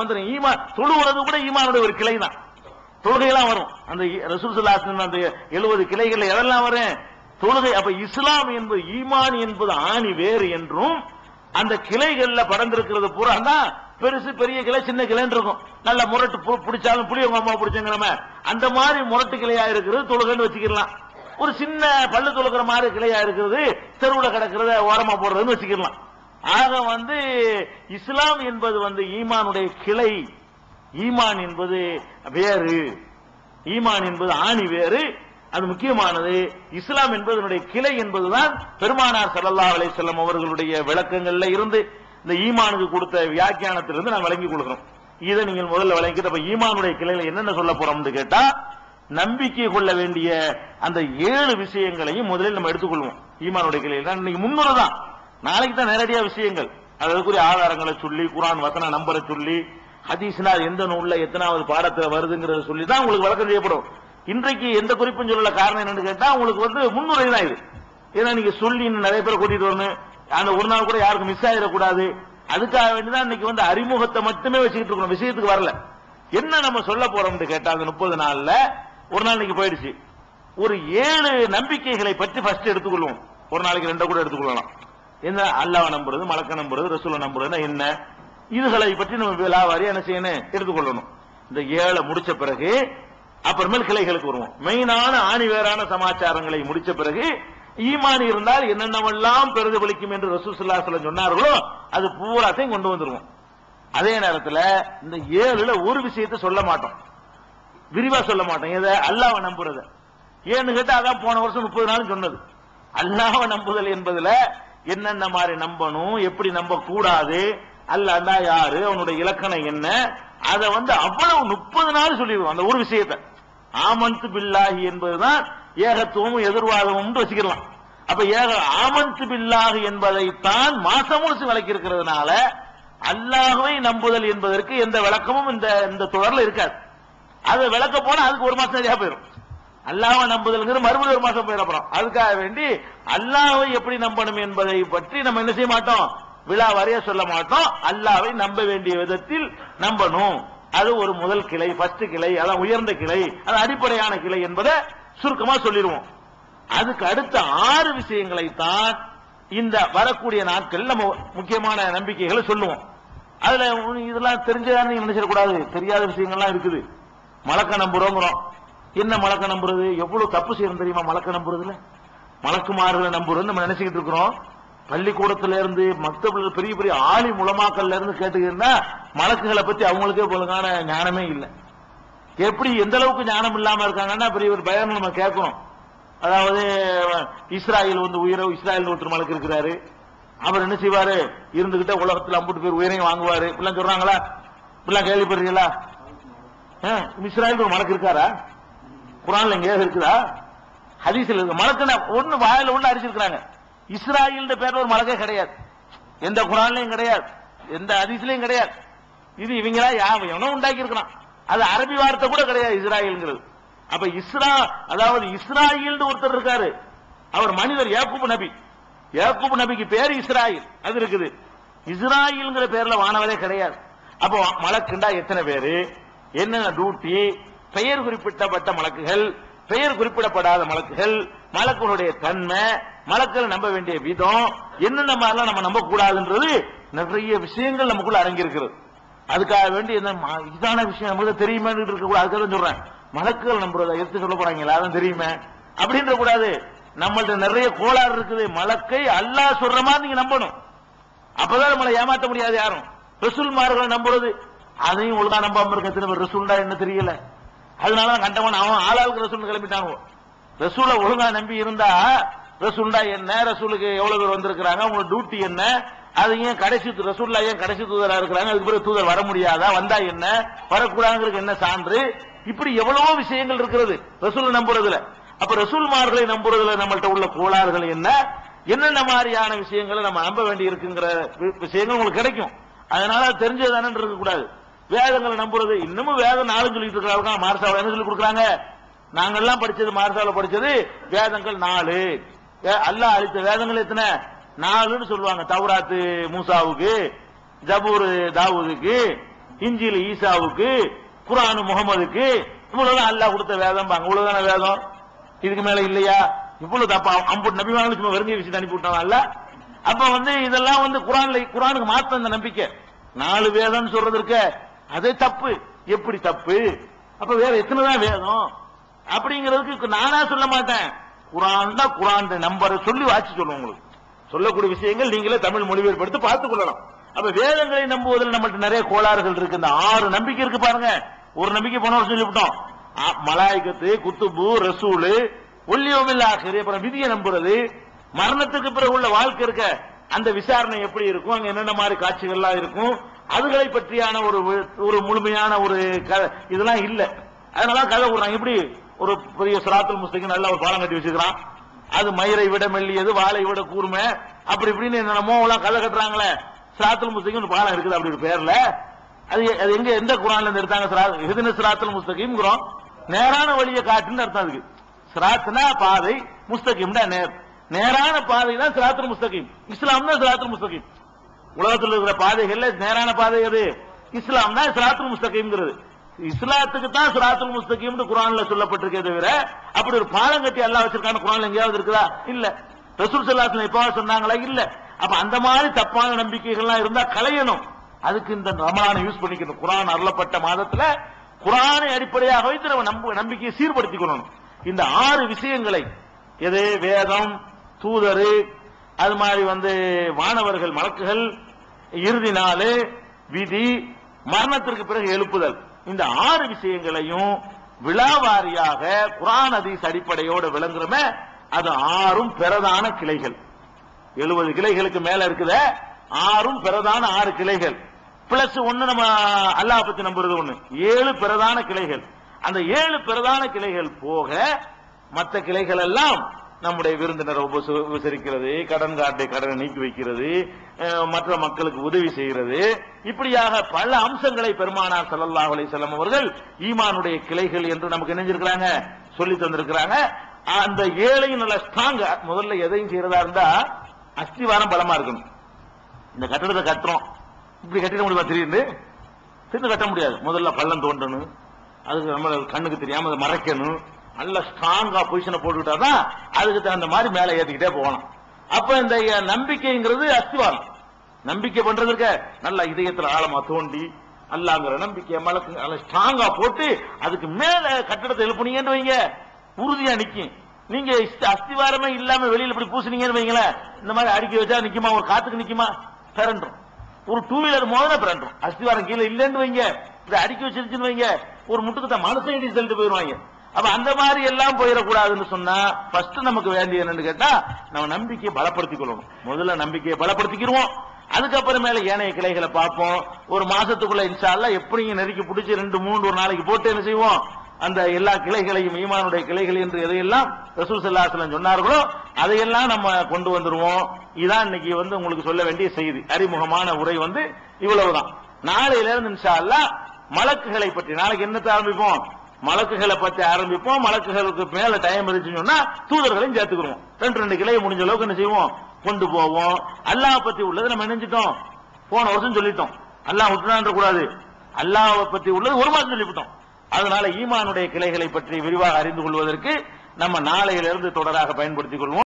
வந்துடும். ஈமான் தொழுகிறது கூட ஈமானுடைய ஒரு கிளை தான். தொழுகையெல்லாம் வரும். அந்த ரசூல் ஸல்லல்லாஹு அலைஹி வஸல்லம் அந்த 70 கிளைகள் எதெல்லாம் வரும்? தொழுகை. அப்ப இஸ்லாம் என்பது ஈமான் என்பது ஆணி வேறு என்றும் அந்த கிளைகள்ல படர்ந்திருக்கிறது பூரா தான் பெருசு பெரிய கிளை சின்ன கிளைன்னு இருக்கும். நல்ல முரட்டு பிடிச்சாலும் புளியங்க அம்மா பிடிச்சங்கிறம அந்த மாதிரி முரட்டு கிளையா இருக்கிறது தொழுகைன்னு வச்சுக்கலாம். ஒரு சின்ன பல்லு தொழுகிற மாதிரி கிளையா இருக்கிறது தெருவுல கிடக்கிறத ஓரமா போடுறதுன்னு வச்சுக்கலாம். ஆக இஸ்லாம் என்பது ஈமானுடைய கிளை. ஈமான் என்பது வேறு, ஈமான் என்பது ஆணி வேறு, அது முக்கியமானது. இஸ்லாம் என்பதனுடைய கிளை என்பதுதான் பெருமானார் ஸல்லல்லாஹு அலைஹி வஸல்லம் அவர்களுடைய விளக்கங்கள்ல இருந்து இந்த ஈமானுக்கு கொடுத்த வியாக்கியானத்திலிருந்து நான் வழங்கி கொடுக்கிறோம். இதை நீங்கள் முதல்ல வழங்கிட்டு அப்ப ஈமானுடைய கிளையில என்னென்ன சொல்ல போறோம்னு கேட்டா, நம்பிக்கை கொள்ள வேண்டிய அந்த 7 விஷயங்களையும் முதலில் நம்ம எடுத்துக்கொள்வோம். ஈமானுடைய கிளையில இன்னைக்கு 300 தான், நாளைக்கு தான் நேரடியா விஷயங்கள் அதற்குரிய ஆதாரங்களை சொல்லி குர்ஆன் வசன நம்பரை சொல்லி ஹதீஸ்னா எந்த நூல்ல எத்தனாவது பாடத்துல வருதுங்கிறத சொல்லி தான் உங்களுக்கு விளக்கம் செய்யப்படும். இன்றைக்கு எந்த குறிப்பும் சொல்லல. காரணம் என்னன்னு கேட்டா உங்களுக்கு முன்னுரை தான் இது. ஏன்னா நீங்க சொல்லி நிறைய பேர் கூட்டிட்டு வரணும், அந்த ஒரு நாள் கூட யாருக்கும் மிஸ் ஆயிடக்கூடாது. அதுக்காக வேண்டிதான் இன்னைக்கு அறிமுகத்தை மட்டுமே வச்சுக்கிட்டு இருக்கணும், விஷயத்துக்கு வரல. என்ன நம்ம சொல்ல போறோம்னு கேட்டா, அந்த 30 நாள்ல ஒரு நாள் இன்னைக்கு போயிடுச்சு. ஒரு 7 நம்பிக்கைகளை பற்றி ஃபர்ஸ்ட் எடுத்துக்கொள்வோம். ஒரு நாளைக்கு 2 கூட எடுத்துக்கொள்ளலாம். என்ன அல்லாஹ்வை நம்புறது, மலக்க நம்புறது, ரசூலை நம்புறதுன்னா என்ன, இதுகளை பற்றி நம்ம விலாவாரியா என்ன செய்யணும் எடுத்துக்கொள்ளணும். இந்த 7 முடிச்ச பிறகு அப்புறமேல் கிளைகளுக்கு வருவோம். மெயினான ஆணிவேரான சமாச்சாரங்களை முடிச்ச பிறகு ஈமான் இருந்தால் என்னென்னவெல்லாம் பிரதிபலிக்கும் என்று ரசூல் ஸல்லல்லாஹு அலைஹி வஸல்லம் சொன்னார்களோ அது பூராத்தையும் கொண்டு வந்துருவோம். அதே நேரத்தில் இந்த 7ல ஒரு விஷயத்தை சொல்ல மாட்டோம், விரிவா சொல்ல மாட்டோம். எதை? அல்லாஹ்வை நம்புறத. ஏன்னு கேட்டா அதான் போன வருஷம் 30 நாள் சொன்னது. அல்லாஹ்வை நம்புதல் என்பதுல என்னென்ன மாதிரி நம்பணும், எப்படி நம்ப கூடாது, அல்லாஹ்னா யாரு, அவனுடைய இலக்கணம் என்ன, அதை அவ்வளவு 30 நாள் சொல்லிடுவோம். அந்த ஒரு விஷயத்தை ஆமன்து பில்லாஹி என்பதுதான் ஏகத்துவமும் எதிர்வாதமும் வச்சுக்கலாம். அப்ப ஆமன்து பில்லாஹி என்பதைத்தான் மாசம் முழுசு விளக்கி இருக்கிறதுனால அல்லாஹ்வை நம்புதல் என்பதற்கு எந்த விளக்கமும் இந்த தொடர்ல இருக்காது. அதை விளக்க போனா அதுக்கு ஒரு மாசம் சரியா போயிடும். அல்லாஹ்வை நம்புதல்ங்கிற மறுபடியும் ஒரு மாசம் போயிட போறோம். அதுக்காக வேண்டி அல்லாஹ்வை எப்படி நம்பணும் என்பதை பற்றி நம்ம என்ன செய்ய மாட்டோம், விழா வரைய சொல்ல மாட்டோம். அல்லாஹ்வை நம்ப வேண்டிய விதத்தில் நம்பணும். அது ஒரு முதல் கிளை, ஃபர்ஸ்ட் கிளை, அதான் உயர்ந்த கிளை, அது அடிப்படையான கிளை என்பதை சுருக்கமா சொல்லிடுவோம். அதுக்கு அடுத்த 6 விஷயங்களை தான் இந்த வரக்கூடிய நாட்கள் நம்ம முக்கியமான நம்பிக்கைகளை சொல்லுவோம். அதுல இதெல்லாம் தெரிஞ்சதான் நீங்க நினைச்சிடக்கூடாது, தெரியாத விஷயங்கள்லாம் இருக்குது. மலக்க நம்புறோங்கிறோம். என்ன மலக்க நம்புறது, எவ்வளவு தப்பு செய்யணும் தெரியுமா மலக்க நம்புறதுல. மலக்குமார்களை நம்புறது நம்ம நினைச்சுக்கிட்டு இருக்கிறோம். பள்ளிக்கூடத்துல இருந்து மக்தப்ல பெரிய பெரிய ஆலிம் உலமாக்கள்ல இருந்து கேட்டுக்கிட்டா மலக்குகளை பத்தி அவங்களுக்கே ஒழுங்கான ஞானமே இல்லை. எப்படி எந்த அளவுக்கு ஞானம் இல்லாம இருக்காங்கன்னா பெரிய ஒரு பயம் நம்ம கேட்கிறோம். அதாவது இஸ்ராயல் இஸ்ராயல் ஒருத்தர் மலக்கு இருக்கிறாரு, அவர் என்ன செய்வாரு, இருந்துகிட்ட உலகத்துல அம்புட்டு பேர் உயிரையும் வாங்குவாரு. இப்படிலாம் சொல்றாங்களா, இப்படிலாம் கேள்விப்படுறீங்களா? இஸ்ராயல் ஒரு மலக்கு இருக்காரா? குர்ஆன்ல எங்கேயாவது இருக்குதா? ஹதீஸ்ல இருக்கு. மலக்குன ஒண்ணு வாயில ஒண்ணு அடிச்சிருக்காங்க. இஸ்ராயல் பேர்ல ஒரு மலக்கே கிடையாது, எந்த குர்ஆன்லயும் கிடையாது, எந்த ஹதீஸ்லயும் கிடையாது. இது இவங்களா எவனோ உண்டாக்கி இருக்கான். அது அரபி வார்த்தை கூட கிடையாது இஸ்ராயல்ங்கிறது. அப்ப அதாவது இஸ்ராயல் ஒருத்தர் இருக்காரு, அவர் மனிதர், யாக்கூப் நபி. யாக்கூப் நபிக்கு பேரு இஸ்ராயல், அது இருக்குது. இஸ்ராயல்ங்கிற பேர்ல வானவரே கிடையாது. அப்போ மலக்குண்டா எத்தனை பேரு, என்னென்ன டியூட்டி, பெயர் குறிப்பிட்டப்பட்ட மலக்குகள், பெயர் குறிப்பிடப்படாத மலக்குகள், மலக்குடைய தன்மை, மலக்கள் நம்ப வேண்டிய விதம், என்னென்ன மாதிரிலாம் நம்ம நம்ப கூடாதுன்றது நிறைய விஷயங்கள் நமக்குள்ள அடங்கியிருக்கிறது. அதுக்காக வேண்டி இதான விஷயம் நமக்கு தெரியுமே இருக்கக்கூடாது. அதுக்காக சொல்றேன், மலக்குகள் நம்புறதை எடுத்து சொல்ல போறாங்களா, அதான் தெரியுமே அப்படின்ற கூடாது. நம்மள்ட்ட நிறைய கோளாறு இருக்குது. மலக்கை அல்லாஹ் சொல்ற மாதிரி நீங்க நம்பணும், அப்பதான் நம்மளை ஏமாற்ற முடியாது யாரும். ரசூல்மார்களை நம்புறது அதையும் ஒழுங்கா நம்பாம இருக்க ரசூல்டா என்ன தெரியல. அதனால கண்டவன் அவன் ஆளாளுக்கு ரசூல் கிளம்பிட்டானுவோ. ரசூலை ஒழுங்கா நம்பி இருந்தா ரசூல்டா என்ன, ரசூலுக்கு எவ்வளவு பேர் வந்திருக்கிறாங்க, உங்களோட டியூட்டி என்ன, அது ஏன் கடைசி ரசூல்லா ஏன் கடைசி தூதரா இருக்கிறாங்க, அதுக்கு பிறகு தூதர் வர முடியாதா, வந்தா என்ன, வரக்கூடாதுங்கிறதுக்கு என்ன சான்று, இப்படி எவ்வளவோ விஷயங்கள் இருக்கிறது ரசூல் நம்புறதுல. அப்ப ரசூல்மார்களை நம்புறதுல நம்மள்ட்ட உள்ள கோளாறுகள் என்ன, என்னென்ன மாதிரியான விஷயங்களை நம்ம நம்ப வேண்டி இருக்குங்கிற விஷயங்கள் உங்களுக்கு கிடைக்கும். அதனால தெரிஞ்சதானே இருக்கக்கூடாது. வேதங்களை நம்புறது, இன்னமும் வேதம் 4 சொல்லிட்டு இருக்கிறாங்க. மார்சாவில் என்ன சொல்லி கொடுக்குறாங்க, நாங்கெல்லாம் படிச்சது, மார்சாவில் படிச்சது வேதங்கள் 4. அல்லாஹ் அளித்த வேதங்கள் எத்தனை, 4ன்னு சொல்லுவாங்க. தௌராத்து மூசாவுக்கு, ஜபூர் தாவூதுக்கு, இஞ்சில் ஈசாவுக்கு, குர்ஆன் முகமதுக்கு, இவ்வளவுதான் அல்லாஹ் கொடுத்த வேதம் பாங்க. இவ்வளவுதான வேதம், இதுக்கு மேல இல்லையா? இவ்வளவு தப்பா அம்புட்டு நபிமார்கள் சும்மா வெறுங்க விஷயத்தை அனுப்பி விட்டாங்கல்ல. அப்ப இதெல்லாம் குர்ஆனுக்கு மாத்த அந்த நம்பிக்கை 4 வேதம் சொல்றது இருக்க அதே தப்பு. எப்படி தப்பு? அப்ப வேற எத்தனைதான் வேதம் அப்படிங்கிறதுக்கு நானா சொல்ல மாட்டேன். குர்ஆன் தான் குர்ஆன் நம்பரை சொல்லி வாட்சி சொல்லுவோம். உங்களுக்கு சொல்லக்கூடிய விஷயங்கள் நீங்களே தமிழ் மொழிபெயர்ப்படுத்தி பார்த்துக் கொள்ளலாம். அப்ப வேதங்களை நம்புவதில் நம்மகிட்ட நிறைய கோளாறுகள் இருக்கு. இந்த 6 நம்பிக்கை இருக்கு பாருங்க. ஒரு நம்பிக்கை போன வருஷம் சொல்லிவிட்டோம். மலாய்கத்து, குத்துபு, ரசூலு, ஒல்லியோமில் ஆகிற, அப்புறம் விதியை நம்புறது, மரணத்துக்கு பிறகு உள்ள வாழ்க்கை இருக்க அந்த விசாரணை எப்படி இருக்கும், அங்க என்னென்ன மாதிரி காட்சிகள்லாம் இருக்கும், அதுகளை பற்றியான ஒரு முழுமையான ஒரு இதெல்லாம் இல்ல. அதனால கதை விடுறாங்க. இப்படி ஒரு பெரிய சிராத்துல் முஸ்தகீம் நல்ல ஒரு பாலம் கட்டி வச்சுக்கிறான். அது மயிரை விட மெல்லியது, வாளை விட கூர்மை, அப்படி இப்படின்னு என்னமோ எல்லாம் கதை கட்டுறாங்களே. சிராத்துல் முஸ்தகீம் ஒரு பாலம் இருக்குது அப்படி ஒரு பேர்ல. அது எங்க எந்த குர்ஆன்ல இருந்து எடுத்தாங்க? இஹ்தின சிராத்துல் முஸ்தகீம் நேரான வழியை காட்டுன்னு அர்த்தம். அதுக்கு சிராத்னா பாதை, முஸ்தகீம்னா நேரான பாதை தான் சிராத்துல் முஸ்தகீம். இஸ்லாம் தான் சிராத்துல் முஸ்தகீம். உலகத்தில் இருக்கிற பாதைகள்ல நேரான பாதை எது? இஸ்லாம் தான் சிராத்துல் முஸ்தகீம்ங்கிறது. இஸ்லாத்துக்கு தான் சிராத்துல் முஸ்தகீம் குர்ஆன்ல சொல்லப்பட்டிருக்கே தவிர அப்படி ஒரு பாலம் கட்டி அல்லாஹ் வச்சிருக்கான குர்ஆன்ல எங்கேயாவது இருக்குதா? இல்ல. ரசூல் ஸல்லல்லாஹு அலைஹி வஸல்லம் எப்ப சொன்னாங்களா? இல்ல. அப்ப அந்த மாதிரி தப்பான நம்பிக்கைகள்லாம் இருந்தா களையணும். அதுக்கு இந்த ரமலானை யூஸ் பண்ணிக்கணும். குர்ஆன் அருளப்பட்ட மாதத்துல குர்ஆனை அடிப்படையாக வைத்து நம்ம நம்பிக்கையை சீர்படுத்திக் கொள்ளணும். இந்த 6 விஷயங்களை, எது? வேதம், தூதரு, அது மாதிரி வானவர்கள், மலக்குகள், இறுதி நாள், விதி, மரணத்திற்கு பிறகு எழுப்புதல், இந்த 6 விஷயங்களையும் விழாவாரியாக குர்ஆன் ஹதீஸ் அடிப்படையோடு விளங்குறமே. அது 6ம் பிரதான கிளைகள். 70 கிளைகளுக்கு மேல இருக்குது. 6ம் பிரதான 6 கிளைகள் பிளஸ் 1 நம்ம அல்லாஹ் பத்தி நம்புறது 1. 7 பிரதான கிளைகள். அந்த 7 பிரதான கிளைகள் போக மற்ற கிளைகள் எல்லாம் நம்முடைய விருந்தினரை உபசரிக்கிறது, கடன் காட்டை கடனை நீக்கி வைக்கிறது, மற்ற மக்களுக்கு உதவி செய்கிறது, இப்படியாக பல அம்சங்களை பெருமானார் ஸல்லல்லாஹு அலைஹி வஸல்லம் அவர்கள் ஈமானுடைய கிளைகள் என்று நமக்கு நினைஞ்சிருக்கிறாங்க, சொல்லி தந்திருக்கிறாங்க. அந்த 7ஐயும் நல்ல ஸ்ட்ராங்கா, முதல்ல எதையும் செய்யறதா இருந்தா அஸ்திவாரம் பலமா இருக்கணும். இந்த கட்டடத்தை கட்டுறோம், இப்படி கட்டிட முடியுமா? திடீர்னு கட்ட முடியாது. முதல்ல பள்ளம் தோண்டணும், அதுக்கு நம்ம கண்ணுக்கு தெரியாம அதை மறைக்கணும், நல்ல ஸ்ட்ராங்கா பொசிஷனை போட்டுக்கிட்டாதான் அதுக்கு தகுந்த மாதிரி மேல ஏத்திக்கிட்டே போகலாம். அப்ப இந்த நம்பிக்கைங்கிறது அஸ்திவாரம். நம்பிக்கை பண்றதுக்கு நல்ல இதயத்துல ஆழமா தோண்டி அல்லாஹ்ங்கிற நம்பிக்கை மலக்கு நல்ல ஸ்ட்ராங்கா போட்டு அதுக்கு மேல கட்டடத்தை எழுப்புனீங்கன்னு வைங்க, உறுதியா நிக்கும். நீங்க அஸ்திவாரமே இல்லாம வெளியில இப்படி பூசினீங்கன்னு வைங்களேன், இந்த மாதிரி அடுக்கி வச்சா நிக்குமா? ஒரு காத்துக்கு நிக்குமா? பிறண்டும். ஒரு 2 வீலர் மோதல பிறண்டும். அஸ்திவாரம் கீழே இல்லைன்னு வைங்க, இதை அடுக்கி வச்சிருச்சுன்னு வைங்க, ஒரு முட்டுக்கு மனசை இடி செலுத்து போயிருவாங்க. அப்ப அந்த மாதிரி எல்லாம் போயிடக்கூடாதுன்னு சொன்னா ஃபர்ஸ்ட் நமக்கு வேண்டிய என்னன்னு கேட்டா நம்ம நம்பிக்கையை பலப்படுத்திக் கொள்ளணும். முதல்ல நம்பிக்கையை பலப்படுத்திக்கிடுவோம், அதுக்கப்புறம் மேல ஏனைய கிளைகளை பார்ப்போம். ஒரு மாசத்துக்குள்ள இன்ஷா அல்லாஹ் எப்படி நெருக்கி பிடிச்சி 2-3 ஒரு நாளைக்கு போட்டு என்ன செய்வோம், அந்த எல்லா கிளைகளையும், ஈமானுடைய கிளைகள் என்று எதையெல்லாம் ரசூல் ஸல்லல்லாஹு அலைஹி வஸல்லம் சொன்னார்களோ அதையெல்லாம் நம்ம கொண்டு வந்துருவோம். இதான் இன்னைக்கு உங்களுக்கு சொல்ல வேண்டிய செய்தி. அறிமுகமான உரை இவ்வளவுதான். நாளையில இருந்து இன்ஷா அல்லாஹ் மலக்குகளை பற்றி, நாளைக்கு என்னத்தை ஆரம்பிப்போம்? மலக்குகளை பற்றி ஆரம்பிப்போம். மலக்குகளுக்கு மேல டைம் இருந்துச்சுன்னு சொன்னா தூதர்களையும் சேர்த்துக்கிறோம். 2 கிளையை முடிஞ்ச அளவுக்கு என்ன செய்வோம், கொண்டு போவோம். அல்லாஹ் பத்தி உள்ளது நம்ம நினைஞ்சிட்டோம், போன வருஷம் சொல்லிட்டோம். அல்லாஹ் விட்டுறான்ற கூடாது, அல்லாஹ் பத்தி உள்ளது 1 மாசம் சொல்லிவிட்டோம். அதனால ஈமானுடைய கிளைகளை பற்றி விரிவாக அறிந்து கொள்வதற்கு நம்ம நாளையிலிருந்து தொடராக பயன்படுத்திக் கொள்வோம்.